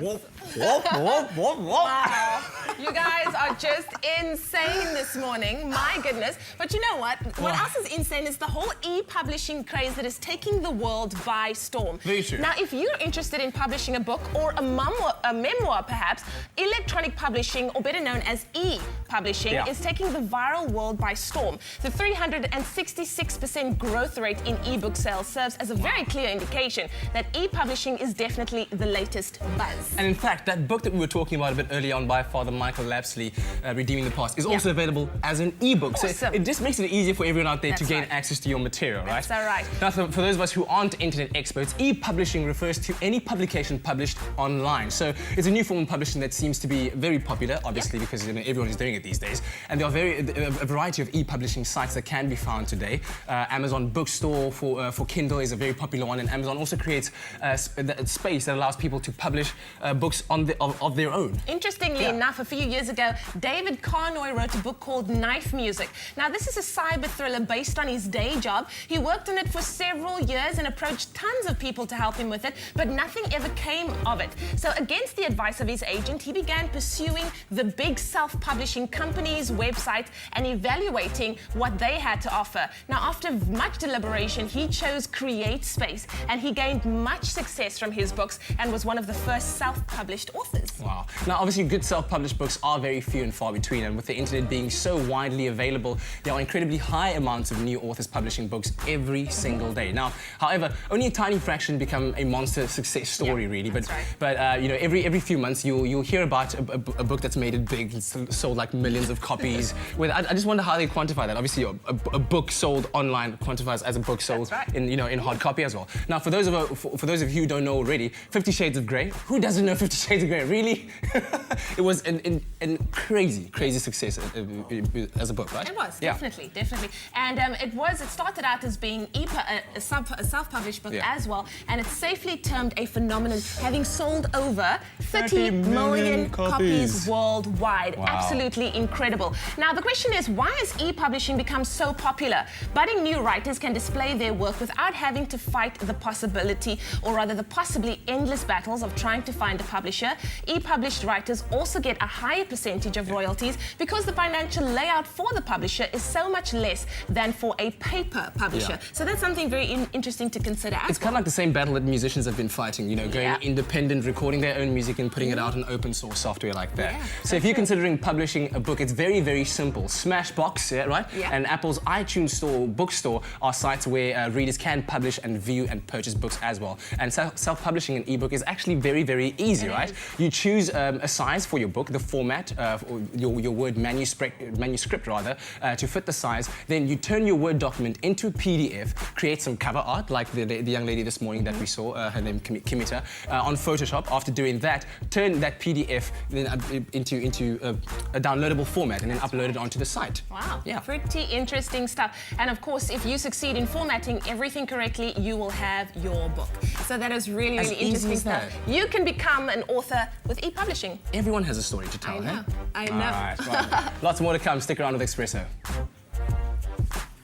Wow. You guys are just insane this morning. My goodness. But you know what? What else is insane is the whole e-publishing craze that is taking the world by storm. Very true. Now, if you're interested in publishing a book or a memoir perhaps, electronic publishing, or better known as e-publishing, is taking the viral world by storm. The 366% growth rate in e-book sales serves as a very clear indication that e-publishing is definitely the latest buzz. And in fact, that book that we were talking about a bit early on by Father Michael Lapsley, Redeeming the Past, is also available as an e-book. Awesome. So it just makes it easier for everyone out there to gain right. access to your material, right? That's all right. Now, for those of us who aren't internet experts, e-publishing refers to any publication published online. So it's a new form of publishing that seems to be very popular, obviously, because everyone is doing it these days. And there are a variety of e-publishing sites that can be found today. Amazon Bookstore for Kindle is a very popular one, and Amazon also creates space that allows people to publish books of their own. Interestingly enough, a few years ago, David Carnoy wrote a book called Knife Music. Now, this is a cyber thriller based on his day job. He worked on it for several years and approached tons of people to help him with it, but nothing ever came of it. So against the advice of his agent, he began pursuing the big self-publishing companies' websites and evaluating what they had to offer. Now, after much deliberation, he chose CreateSpace, and he gained much success from his books and was one of the first self-published authors. Wow. Now, obviously, good self-published books are very few and far between, and with the internet being so widely available, there are incredibly high amounts of new authors publishing books every single day. Now, however, only a tiny fraction become a monster success story, really. But you know, every few months, you'll hear about a book that's made it big, sold like millions of copies. I just wonder how they quantify that. Obviously, a book sold online quantifies as a book sold in hard copy as well. Now, for those of you who don't know already, 50 Shades of Grey. Who doesn't know 50 Shades of Grey? Really? It was a crazy success as a book, right? It was, definitely. And it started out as being a self-published book as well, and it's safely termed a phenomenon, having sold over 30 million copies worldwide. Wow. Absolutely incredible. Now, the question is, why has e-publishing become so popular? Budding new writers can display their work without having to fight the possibility, or rather the possibly endless battles of trying to find a publisher. E-published writers also get a higher percentage of royalties because the financial layout for the publisher is so much less than for a paper publisher. So that's something very interesting to consider. It's kind of like the same battle that musicians have been fighting, you know, going independent, recording their own music and putting it out in open source software like that. So if you're considering publishing a book, it's very simple. Smashbox, right? And Apple's iTunes Store, Bookstore are sites where readers can publish and view and purchase books as well. And self-publishing an ebook is actually very easy, right? You choose a size for your book, the format, your Word manuscript rather, to fit the size. Then you turn your Word document into a PDF, create some cover art, like the young lady this morning that we saw, her name Kimita, on Photoshop. After doing that, turn that PDF then into a downloadable format and then upload it onto the site. Wow. Yeah. Pretty interesting stuff. And of course, if you succeed in formatting everything correctly, you will have your book. So that is really interesting stuff. You can become an author with e-publishing. Everyone has a story to tell, I know. All right. Lots more to come. Stick around with Expresso.